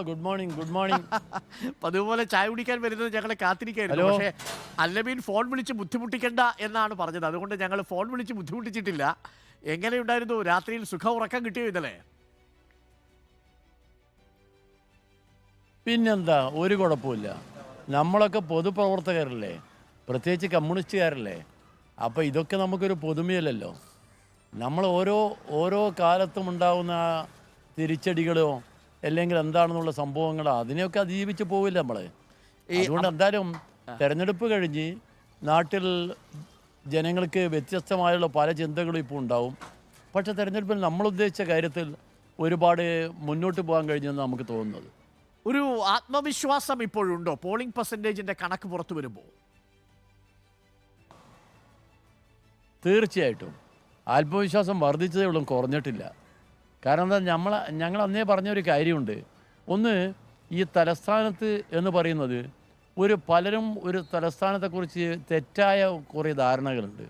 Good morning good morning. പതിവുപോലെ ചായ കുടിക്കാൻ വരുന്നത് ഞങ്ങളെ കാത്തിരിക്കായിരുന്നു. പക്ഷേ അല്ലമീൻ ഫോൺ വിളിച്ച് ബുദ്ധിമുട്ടിക്കണ്ട എന്നാണ് പറഞ്ഞത്. അതുകൊണ്ട് ഞങ്ങൾ ഫോൺ വിളിച്ച് ബുദ്ധിമുട്ടിച്ചിട്ടില്ല. എങ്ങനെയുണ്ടായിരുന്നു രാത്രിയിൽ സുഖ ഉറക്കം കിട്ടിയോ ഇന്നലെ? പിന്നെന്താ, ഒരു കുഴപ്പമില്ല. നമ്മളൊക്കെ പൊതുപ്രവർത്തകരല്ലേ, പ്രത്യേകിച്ച് കമ്മ്യൂണിസ്റ്റുകാരല്ലേ. അപ്പോൾ ഇതൊക്കെ നമുക്കൊരു പുതുമയല്ലല്ലോ. നമ്മൾ ഓരോ കാലത്തും ഉണ്ടാകുന്ന തിരിച്ചടികളോ അല്ലെങ്കിൽ എന്താണെന്നുള്ള സംഭവങ്ങളോ അതിനെയൊക്കെ അതിജീവിച്ച് പോവില്ല നമ്മൾ. അതുകൊണ്ട് എന്തായാലും തെരഞ്ഞെടുപ്പ് കഴിഞ്ഞ് നാട്ടിൽ ജനങ്ങൾക്ക് വ്യത്യസ്തമായുള്ള പല ചിന്തകളും ഇപ്പോൾ ഉണ്ടാവും. പക്ഷേ തെരഞ്ഞെടുപ്പിൽ നമ്മൾ ഉദ്ദേശിച്ച കാര്യത്തിൽ ഒരുപാട് മുന്നോട്ട് പോകാൻ കഴിഞ്ഞെന്ന് നമുക്ക് തോന്നുന്നത്. ഒരു ആത്മവിശ്വാസം ഇപ്പോഴുണ്ടോ പോളിംഗ് പെർസെൻറ്റേജിൻ്റെ കണക്ക് പുറത്തു വരുമ്പോൾ? തീർച്ചയായിട്ടും ആത്മവിശ്വാസം വർദ്ധിച്ചതേ ഉള്ളൂ, കുറഞ്ഞിട്ടില്ല. കാരണം എന്താ, ഞങ്ങൾ അന്നേ പറഞ്ഞൊരു കാര്യമുണ്ട്. ഒന്ന്, ഈ തലസ്ഥാനത്ത് എന്ന് പറയുന്നത് പലരും ഒരു തലസ്ഥാനത്തെക്കുറിച്ച് തെറ്റായ കുറേ ധാരണകളുണ്ട്.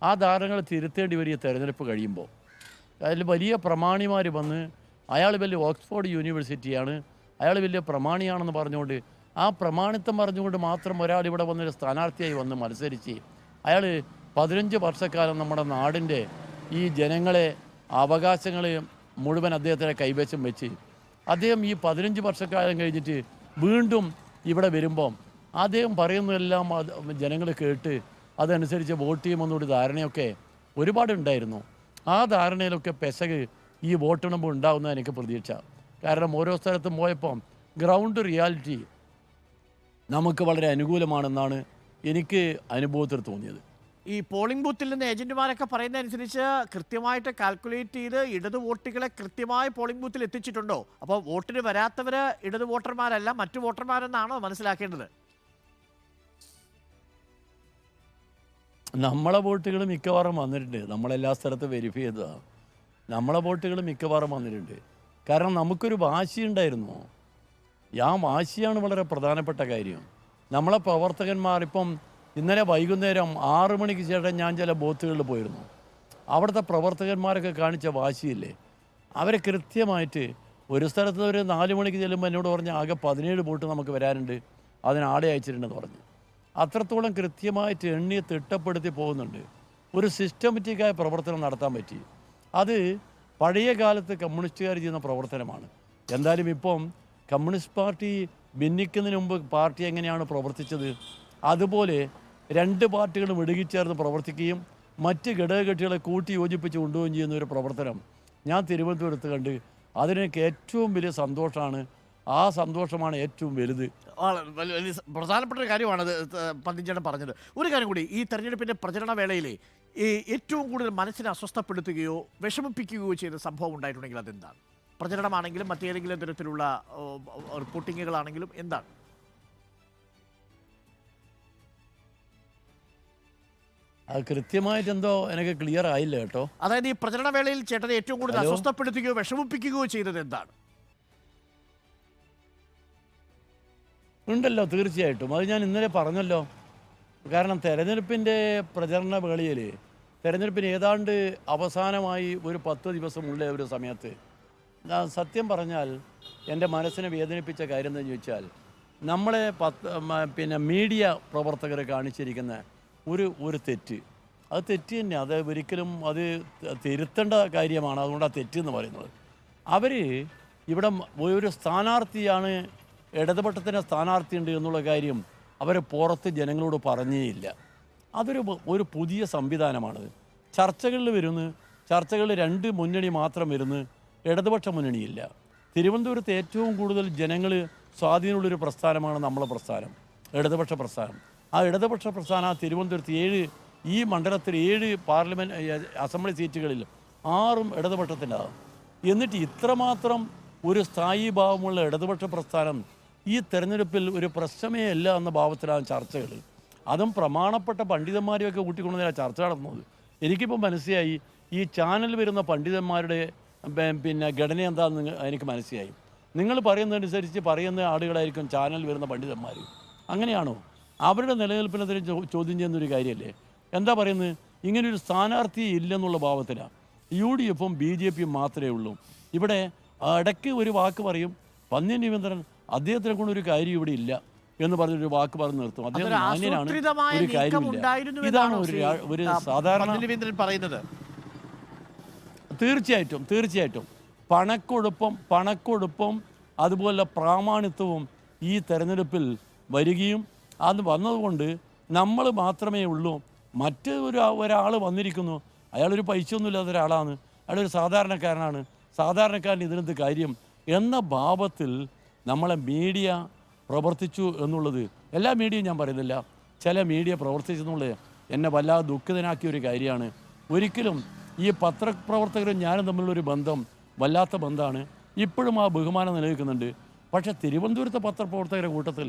ആ ധാരണകൾ തിരുത്തേണ്ടി വരും ഈ തെരഞ്ഞെടുപ്പ് കഴിയുമ്പോൾ. അതിൽ വലിയ പ്രമാണിമാർ വന്ന് അയാൾ വലിയ ഓക്സ്ഫോർഡ് യൂണിവേഴ്സിറ്റിയാണ്, അയാൾ വലിയ പ്രമാണിയാണെന്ന് പറഞ്ഞുകൊണ്ട് ആ പ്രമാണിത്വം പറഞ്ഞുകൊണ്ട് മാത്രം ഒരാൾ ഇവിടെ വന്നൊരു സ്ഥാനാർത്ഥിയായി വന്ന് മത്സരിച്ച് അയാൾ 15 വർഷക്കാലം നമ്മുടെ നാടിൻ്റെ ഈ ജനങ്ങളെ അവകാശങ്ങൾ മുഴുവൻ അദ്ദേഹത്തിൻ്റെ കൈവശം വെച്ച് അദ്ദേഹം ഈ 15 വർഷക്കാലം കഴിഞ്ഞിട്ട് വീണ്ടും ഇവിടെ വരുമ്പം അദ്ദേഹം പറയുന്നതെല്ലാം ജനങ്ങൾ കേട്ട് അതനുസരിച്ച് വോട്ട് ചെയ്യുമെന്നൊരു ധാരണയൊക്കെ ഒരുപാടുണ്ടായിരുന്നു. ആ ധാരണയിലൊക്കെ പെശക് ഈ വോട്ടെണ്ണുമ്പോൾ ഉണ്ടാകുന്ന എനിക്ക് പ്രതീക്ഷ. കാരണം ഓരോ സ്ഥലത്തും പോയപ്പം ഗ്രൗണ്ട് റിയാലിറ്റി നമുക്ക് വളരെ അനുകൂലമാണെന്നാണ് എനിക്ക് അനുഭവത്തിൽ തോന്നിയത്. ഈ പോളിംഗ് ബൂത്തിൽ നിന്ന് ഏജന്റുമാരൊക്കെ പറയുന്നതനുസരിച്ച് കൃത്യമായിട്ട് കാൽക്കുലേറ്റ് ചെയ്ത് ഇടത് വോട്ടുകളെ കൃത്യമായി പോളിംഗ് ബൂത്തിൽ എത്തിച്ചിട്ടുണ്ടോ? അപ്പോൾ വോട്ടിന് വരാത്തവർ ഇടത് വോട്ടർമാരല്ല, മറ്റു വോട്ടർമാരെന്നാണോ മനസ്സിലാക്കേണ്ടത്? നമ്മളെ വോട്ടുകൾ മിക്കവാറും വന്നിട്ടുണ്ട്. നമ്മളെല്ലാ സ്ഥലത്തും വെരിഫൈ ചെയ്തതാണ്. നമ്മളെ വോട്ടുകൾ മിക്കവാറും വന്നിട്ടുണ്ട്. കാരണം നമുക്കൊരു വാശിയുണ്ടായിരുന്നു. ആ വാശിയാണ് വളരെ പ്രധാനപ്പെട്ട കാര്യം. നമ്മളെ പ്രവർത്തകന്മാർ ഇപ്പം ഇന്നലെ വൈകുന്നേരം 6 മണിക്ക് ശേഷം ഞാൻ ചില ബൂത്തുകളിൽ പോയിരുന്നു. അവിടുത്തെ പ്രവർത്തകന്മാരൊക്കെ കാണിച്ച വാശിയില്ലേ, അവരെ കൃത്യമായിട്ട് ഒരു സ്ഥലത്ത് ഒരു 4 മണിക്ക് ചെല്ലുമ്പോൾ എന്നോട് പറഞ്ഞ് ആകെ 17 വോട്ട് നമുക്ക് വരാനുണ്ട്, അതിനാളെ അയച്ചിട്ടുണ്ടെന്ന് പറഞ്ഞു. അത്രത്തോളം കൃത്യമായിട്ട് എണ്ണിയെ തിട്ടപ്പെടുത്തി പോകുന്നുണ്ട്. ഒരു സിസ്റ്റമാറ്റിക്കായ പ്രവർത്തനം നടത്താൻ പറ്റി. അത് പഴയ കാലത്ത് കമ്മ്യൂണിസ്റ്റുകാർ ചെയ്യുന്ന പ്രവർത്തനമാണ്. എന്തായാലും ഇപ്പം കമ്മ്യൂണിസ്റ്റ് പാർട്ടി ഭിന്നിക്കുന്നതിന് മുമ്പ് പാർട്ടി എങ്ങനെയാണ് പ്രവർത്തിച്ചത്, അതുപോലെ 2 പാർട്ടികളും ഇടുകിച്ചേർന്ന് പ്രവർത്തിക്കുകയും മറ്റ് ഘടകകക്ഷികളെ കൂട്ടി യോജിപ്പിച്ച് കൊണ്ടുപോവുകയും ചെയ്യുന്ന ഒരു പ്രവർത്തനം ഞാൻ തിരുവനന്തപുരത്ത് കണ്ട് അതിനൊക്കെ ഏറ്റവും വലിയ സന്തോഷമാണ്. ആ സന്തോഷമാണ് ഏറ്റവും വലുത്. വലിയ പ്രധാനപ്പെട്ട ഒരു കാര്യമാണ് പന്തിഞ്ചേട്ടൻ പറഞ്ഞത്. ഒരു കാര്യം കൂടി, ഈ തെരഞ്ഞെടുപ്പിൻ്റെ പ്രചരണ വേളയിലെ ഏറ്റവും കൂടുതൽ മനസ്സിനെ അസ്വസ്ഥപ്പെടുത്തുകയോ വിഷമിപ്പിക്കുകയോ ചെയ്ത സംഭവം ഉണ്ടായിട്ടുണ്ടെങ്കിൽ അതെന്താണ്? പ്രചരണമാണെങ്കിലും മറ്റേതെങ്കിലും തരത്തിലുള്ള റിപ്പോർട്ടിങ്ങുകളാണെങ്കിലും എന്താണ്? അത് കൃത്യമായിട്ട് എന്തോ എനിക്ക് ക്ലിയർ ആയില്ല കേട്ടോ. അതായത് ഈ പ്രചരണ വേളയിൽ ചേട്ടനെ ഏറ്റവും കൂടുതൽ അസ്വസ്ഥപ്പെടുത്തുകയോ വിഷമിപ്പിക്കുകയോ ചെയ്തത് എന്താണ്? ഉണ്ടല്ലോ, തീർച്ചയായിട്ടും. അത് ഞാൻ ഇന്നലെ പറഞ്ഞല്ലോ. കാരണം തെരഞ്ഞെടുപ്പിൻ്റെ പ്രചരണ വേളയിൽ, തെരഞ്ഞെടുപ്പിന് ഏതാണ്ട് അവസാനമായി ഒരു 10 ദിവസമുള്ള ഒരു സമയത്ത് സത്യം പറഞ്ഞാൽ എൻ്റെ മനസ്സിനെ വേദനിപ്പിച്ച കാര്യം എന്താണെന്ന് ചോദിച്ചാൽ, നമ്മളെ മീഡിയ പ്രവർത്തകരെ കാണിച്ചിരിക്കുന്ന ഒരു തെറ്റ്, അത് തെറ്റ് തന്നെ. അത് ഒരിക്കലും അത് തിരുത്തേണ്ട കാര്യമാണ്. അതുകൊണ്ടാണ് തെറ്റെന്ന് പറയുന്നത്. അവർ ഇവിടെ ഒരു സ്ഥാനാർത്ഥിയാണ്, ഇടതുപക്ഷത്തിൻ്റെ സ്ഥാനാർത്ഥിയുണ്ട് എന്നുള്ള കാര്യം അവർ പുറത്ത് ജനങ്ങളോട് പറഞ്ഞേയില്ല. ഒരു പുതിയ സംവിധാനമാണത്. ചർച്ചകളിൽ വരുന്നു, ചർച്ചകളിൽ 2 മുന്നണി മാത്രം വരുന്നു, ഇടതുപക്ഷ മുന്നണിയില്ല. തിരുവനന്തപുരത്ത് ഏറ്റവും കൂടുതൽ ജനങ്ങൾ സ്വാധീനമുള്ളൊരു പ്രസ്ഥാനമാണ് നമ്മളെ പ്രസ്ഥാനം, ഇടതുപക്ഷ പ്രസ്ഥാനം. ആ ഇടതുപക്ഷ പ്രസ്ഥാനം തിരുവനന്തപുരത്ത് ഈ മണ്ഡലത്തിൽ 7 പാർലമെൻറ്റ് അസംബ്ലി സീറ്റുകളിൽ 6 ഇടതുപക്ഷത്തിൻ്റെതാണ്. എന്നിട്ട് ഇത്രമാത്രം ഒരു സ്ഥായീ ഭാവമുള്ള ഇടതുപക്ഷ പ്രസ്ഥാനം ഈ തെരഞ്ഞെടുപ്പിൽ ഒരു പ്രശ്നമേ അല്ല എന്ന ഭാവത്തിലാണ് ചർച്ചകൾ. അതും പ്രമാണപ്പെട്ട പണ്ഡിതന്മാരെയൊക്കെ കൂട്ടിക്കൊണ്ടുവന്ന ചർച്ച നടത്തുന്നത്. എനിക്കിപ്പോൾ മനസ്സിലായി ഈ ചാനൽ വരുന്ന പണ്ഡിതന്മാരുടെ ഘടന എന്താണെന്ന് എനിക്ക് മനസ്സിലായി. നിങ്ങൾ പറയുന്നതനുസരിച്ച് പറയുന്ന ആളുകളായിരിക്കും ചാനൽ വരുന്ന പണ്ഡിതന്മാർ. അങ്ങനെയാണോ? അവരുടെ നിലനിൽപ്പിനെതിരെ ചോദ്യം ചെയ്യുന്നൊരു കാര്യമല്ലേ. എന്താ പറയുന്നത്, ഇങ്ങനൊരു സ്ഥാനാർത്ഥി ഇല്ലെന്നുള്ള ഭാവത്തിലാണ്. UDFും BJPയും മാത്രമേ ഉള്ളൂ. ഇവിടെ ഇടയ്ക്ക് ഒരു വാക്ക് പറയും, പന്ന്യൻ രവീന്ദ്രൻ അദ്ദേഹത്തിനെ കൊണ്ട് ഒരു കാര്യം ഇവിടെ ഇല്ല എന്ന് പറഞ്ഞൊരു വാക്ക് പറഞ്ഞ് നിർത്തും. അദ്ദേഹം മാന്യനാണ്, ഒരു കാര്യമില്ല. ഇതാണ് ഒരു സാധാരണ രവീന്ദ്രൻ പറയുന്നത്. തീർച്ചയായിട്ടും പണക്കൊടുപ്പം അതുപോലെ പ്രാമാണിത്വവും ഈ തെരഞ്ഞെടുപ്പിൽ വരികയും അത് വന്നതുകൊണ്ട് നമ്മൾ മാത്രമേ ഉള്ളൂ. മറ്റ് ഒരാൾ വന്നിരിക്കുന്നു, അയാളൊരു പൈസയൊന്നുമില്ലാത്ത ഒരാളാണ്, അയാളൊരു സാധാരണക്കാരനാണ്, സാധാരണക്കാരൻ ഇതിനെന്ത് കാര്യം എന്ന ഭാവത്തിൽ നമ്മളെ മീഡിയ പ്രവർത്തിച്ചു എന്നുള്ളത്, എല്ലാ മീഡിയയും ഞാൻ പറയുന്നില്ല, ചില മീഡിയ പ്രവർത്തിച്ചെന്നുള്ളത് എന്നെ വല്ലാതെ ദുഃഖിതനാക്കിയ ഒരു കാര്യമാണ്. ഒരിക്കലും ഈ പത്രപ്രവർത്തകരും ഞാനും തമ്മിലുള്ളൊരു ബന്ധം വല്ലാത്ത ബന്ധമാണ്, ഇപ്പോഴും ആ ബഹുമാനം നിലനിൽക്കുന്നുണ്ട്. പക്ഷേ തിരുവനന്തപുരത്തെ പത്രപ്രവർത്തകരുടെ കൂട്ടത്തിൽ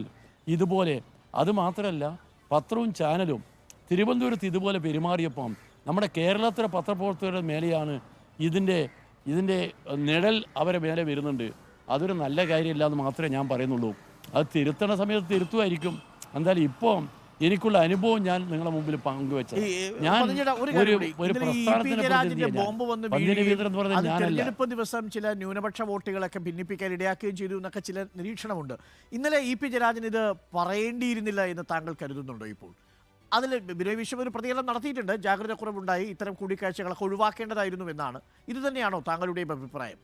ഇതുപോലെ, അതുമാത്രമല്ല പത്രവും ചാനലും തിരുവനന്തപുരത്ത് ഇതുപോലെ പെരുമാറിയപ്പം നമ്മുടെ കേരളത്തിലെ പത്രപ്രവർത്തകരുടെ മേലെയാണ് ഇതിൻ്റെ നിഴൽ അവരെ മേലെ വരുന്നുണ്ട്. അതൊരു നല്ല കാര്യമില്ല എന്ന് മാത്രമേ ഞാൻ പറയുന്നുള്ളൂ. അത് തിരുത്തണ സമയത്ത് തിരുത്തുമായിരിക്കും. എന്തായാലും ഇപ്പോൾ എനിക്കുള്ള അനുഭവം ഞാൻ നിങ്ങളുടെ മുമ്പിൽ പങ്കുവെച്ചത്. ഞാൻ ഒരു പ്രസ്ഥാനത്തിനെ തെരഞ്ഞെടുപ്പ് ദിവസം ചില ന്യൂനപക്ഷ വോട്ടുകളൊക്കെ ഭിന്നിപ്പിക്കാൻ ഇടയാക്കുകയും ചെയ്തു എന്നൊക്കെ ചില നിരീക്ഷണമുണ്ട്. ഇന്നലെ ഇ പി ജയരാജൻ ഇത് പറയേണ്ടിയിരുന്നില്ല എന്ന് താങ്കൾ കരുതുന്നുണ്ടോ? ഇപ്പോൾ അതിൽ ബിനോയ് വിശ്വം ഒരു പ്രതികരണം നടത്തിയിട്ടുണ്ട്. ജാഗ്രത കുറവുണ്ടായി, ഇത്തരം കൂടിക്കാഴ്ചകളൊക്കെ ഒഴിവാക്കേണ്ടതായിരുന്നു എന്നാണ്. ഇത് തന്നെയാണോ താങ്കളുടെയും അഭിപ്രായം?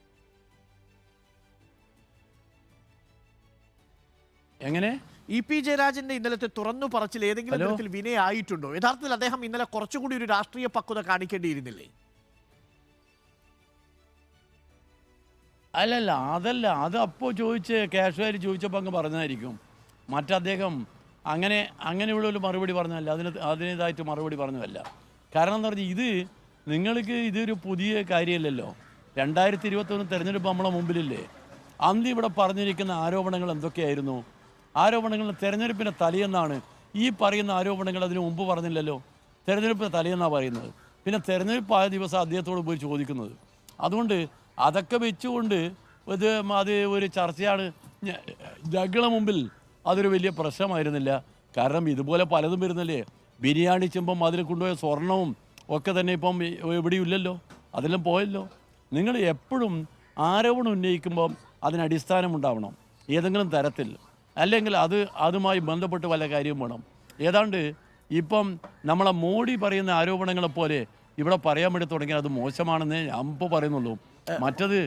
എങ്ങനെ ഇ പി ജയരാജന്റെ ഇന്നലത്തെ തുറന്നു പറച്ചിൽ ഏതെങ്കിലും തരത്തിൽ വിനയായിട്ടുണ്ടോ? യഥാർത്ഥത്തിൽ അദ്ദേഹം ഇന്നലെ കുറച്ചുകൂടി ഒരു രാഷ്ട്രീയ പക്വത കാണിക്കേണ്ടിയിരുന്നില്ലേ? അതല്ല അത് അപ്പോൾ കാഷ്വാലി ചോദിച്ചപ്പോൾ അങ്ങ് പറഞ്ഞതായിരിക്കും. അദ്ദേഹം അങ്ങനെയുള്ള ഒരു മറുപടി പറഞ്ഞതല്ല, അതിനേതായിട്ട് മറുപടി പറഞ്ഞതല്ല. കാരണം എന്ന് പറഞ്ഞാൽ നിങ്ങൾക്ക് ഇതൊരു പുതിയ കാര്യമല്ലല്ലോ. 2021 തെരഞ്ഞെടുപ്പ് നമ്മളെ മുമ്പിലില്ലേ. അന്ന് ഇവിടെ പറഞ്ഞിരിക്കുന്ന ആരോപണങ്ങൾ എന്തൊക്കെയായിരുന്നു? ആരോപണങ്ങൾ തെരഞ്ഞെടുപ്പിൻ്റെ തലേന്നാണ് ഈ പറയുന്ന ആരോപണങ്ങൾ. അതിന് മുമ്പ് പറഞ്ഞില്ലല്ലോ. തെരഞ്ഞെടുപ്പിൻ്റെ തലേന്നാണ് പറയുന്നത്. പിന്നെ തെരഞ്ഞെടുപ്പ് ആയ ദിവസം അദ്ദേഹത്തോട് പോയി ചോദിക്കുന്നത്. അതുകൊണ്ട് അതൊക്കെ വെച്ചുകൊണ്ട് അത് ഒരു ചർച്ചയാണ്. ജനങ്ങളുടെ മുമ്പിൽ അതൊരു വലിയ പ്രശ്നമായിരുന്നില്ല. കാരണം ഇതുപോലെ പലതും വരുന്നില്ലേ. ബിരിയാണി ചെമ്പം അതിൽ കൊണ്ടുപോയ സ്വർണവും ഒക്കെ തന്നെ ഇപ്പം എവിടെയില്ലല്ലോ, അതെല്ലാം പോയല്ലോ. നിങ്ങൾ എപ്പോഴും ആരോപണം ഉന്നയിക്കുമ്പം അതിനടിസ്ഥാനമുണ്ടാവണം ഏതെങ്കിലും തരത്തിൽ, അല്ലെങ്കിൽ അതുമായി ബന്ധപ്പെട്ട് വല്ല കാര്യവും വേണം. ഏതാണ്ട് ഇപ്പം നമ്മളെ മോഡി പറയുന്ന ആരോപണങ്ങളെപ്പോലെ ഇവിടെ പറയാൻ വേണ്ടി തുടങ്ങിയാൽ അത് മോശമാണെന്നേ ഞാൻ ഇപ്പോൾ പറയുന്നുള്ളൂ. മറ്റത്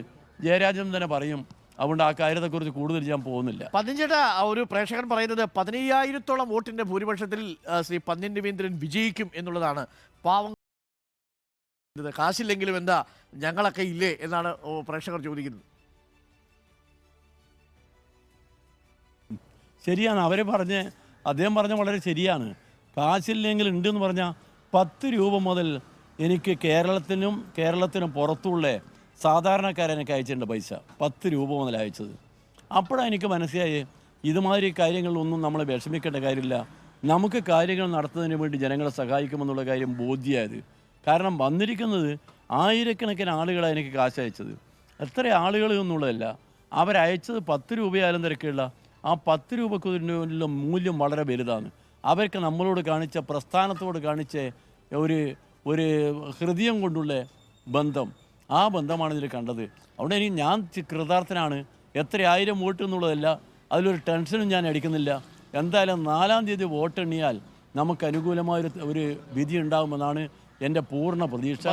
ജയരാജൻ തന്നെ പറയും. അതുകൊണ്ട് ആ കാര്യത്തെക്കുറിച്ച് കൂടുതൽ ഞാൻ പോകുന്നില്ല. പന്ന്യൻചേട്ടാ, ഒരു പ്രേക്ഷകൻ പറയുന്നത് 15,000-ഓളം വോട്ടിന്റെ ഭൂരിപക്ഷത്തിൽ ശ്രീ പന്ന്യൻ രവീന്ദ്രൻ വിജയിക്കും എന്നുള്ളതാണ്. പാവം കാശില്ലെങ്കിലും എന്താ ഞങ്ങളൊക്കെ ഇല്ലേ എന്നാണ് പ്രേക്ഷകർ ചോദിക്കുന്നത്. ശരിയാണ്, അദ്ദേഹം പറഞ്ഞ വളരെ ശരിയാണ്. കാശില്ലെങ്കിൽ ഉണ്ടെന്ന് പറഞ്ഞാൽ 10 രൂപ മുതൽ എനിക്ക് കേരളത്തിനും പുറത്തുള്ള സാധാരണക്കാരനൊക്കെ അയച്ചിട്ടുണ്ട് പൈസ. 10 രൂപ മുതൽ അയച്ചത്. അപ്പോഴാണ് എനിക്ക് മനസ്സിലായി ഇതുമാതിരി കാര്യങ്ങളിലൊന്നും നമ്മൾ വിഷമിക്കേണ്ട കാര്യമില്ല. നമുക്ക് കാര്യങ്ങൾ നടത്തുന്നതിന് വേണ്ടി ജനങ്ങളെ സഹായിക്കുമെന്നുള്ള കാര്യം ബോധ്യമായത്. കാരണം വന്നിരിക്കുന്നത് ആയിരക്കണക്കിന് ആളുകളാണ് എനിക്ക് കാശ് അയച്ചത്. എത്ര ആളുകൾ എന്നുള്ളതല്ല, അവരയച്ചത് 10 രൂപയായാലും തിരക്കുള്ള ആ 10 രൂപക്കുള്ള മൂല്യം വളരെ വലുതാണ്. അവർക്ക് നമ്മളോട് കാണിച്ച, പ്രസ്ഥാനത്തോട് കാണിച്ച ഒരു ഹൃദയം കൊണ്ടുള്ള ബന്ധം, ആ ബന്ധമാണ് ഇതിൽ കണ്ടത്. അതുകൊണ്ട് ഞാൻ കൃതാർത്ഥനാണ്. എത്ര 1000 വോട്ട് എന്നുള്ളതല്ല, അതിലൊരു ടെൻഷനും ഞാൻ അടിക്കുന്നില്ല. എന്തായാലും 4-ാം തീയതി വോട്ടെണ്ണിയാൽ നമുക്ക് അനുകൂലമായ ഒരു വിധി ഉണ്ടാകുമെന്നാണ് എൻ്റെ പൂർണ്ണ പ്രതീക്ഷ.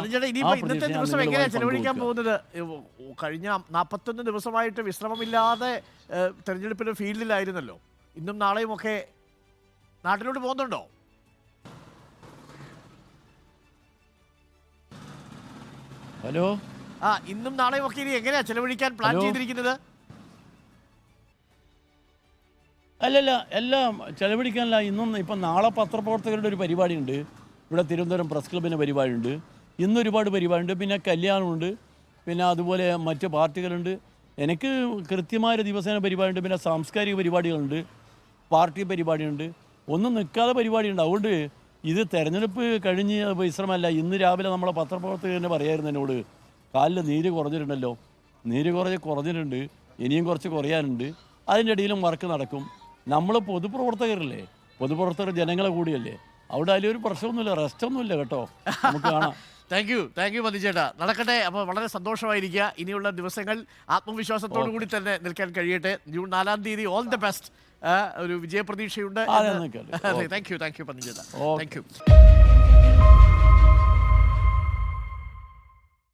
ഇന്നത്തെ ദിവസം എങ്ങനെയാണ് ചെലവഴിക്കാൻ പോകുന്നത്? കഴിഞ്ഞ 41 ദിവസമായിട്ട് വിശ്രമമില്ലാതെ തെരഞ്ഞെടുപ്പിന്റെ ഫീൽഡിലായിരുന്നല്ലോ. ഇന്നും നാളെയും ഒക്കെ നാട്ടിലോട്ട് പോകുന്നുണ്ടോ? ഹലോ, ഇന്നും നാളെയും ഒക്കെ ഇനി എങ്ങനെയാ ചെലവഴിക്കാൻ പ്ലാൻ ചെയ്തിരിക്കുന്നത്? എല്ലാം ചെലവഴിക്കാനല്ല. ഇപ്പം നാളെ പത്രപ്രവർത്തകരുടെ ഒരു പരിപാടിയുണ്ട്. ഇവിടെ തിരുവനന്തപുരം പ്രസ് ക്ലബിൻ്റെ പരിപാടിയുണ്ട്. ഇന്നൊരുപാട് പരിപാടിയുണ്ട്. പിന്നെ കല്യാണമുണ്ട്. പിന്നെ അതുപോലെ മറ്റ് പാർട്ടികളുണ്ട്. എനിക്ക് കൃത്യമായ ദിവസേന പരിപാടിയുണ്ട്. പിന്നെ സാംസ്കാരിക പരിപാടികളുണ്ട്, പാർട്ടി പരിപാടിയുണ്ട്. ഒന്നും നിൽക്കാതെ പരിപാടിയുണ്ട്. അതുകൊണ്ട് ഇത് തെരഞ്ഞെടുപ്പ് കഴിഞ്ഞ് വിശ്രമമല്ല. ഇന്ന് രാവിലെ നമ്മളെ പത്രപ്രവർത്തകർ തന്നെ പറയായിരുന്നു എന്നോട്, കാലിൽ നീര് കുറഞ്ഞിട്ടുണ്ടല്ലോ. നീര് കുറഞ്ഞിട്ടുണ്ട്, ഇനിയും കുറച്ച് കുറയാനുണ്ട്. അതിൻ്റെ ഇടയിലും വർക്ക് നടക്കും. നമ്മൾ പൊതുപ്രവർത്തകരല്ലേ, പൊതുപ്രവർത്തകർ ജനങ്ങളെ കൂടിയല്ലേ. അവിടെ അതിലൊരു പ്രശ്നമൊന്നുമില്ല, റെസ്റ്റൊന്നുമില്ല കേട്ടോ. നമുക്ക് കാണാം. താങ്ക് യു പതിച്ചേട്ടാ. നടക്കട്ടെ. അപ്പോൾ വളരെ സന്തോഷമായിരിക്കുക. ഇനിയുള്ള ദിവസങ്ങൾ ആത്മവിശ്വാസത്തോടു കൂടി തന്നെ നിൽക്കാൻ കഴിയട്ടെ. ജൂൺ 4-ാം തീയതി ഓൾ ദ ബെസ്റ്റ്. ഒരു വിജയപ്രതീക്ഷയുണ്ട്. അതെ, നിൽക്കാം. താങ്ക് യു പതിച്ചേട്ടാ. Thank U.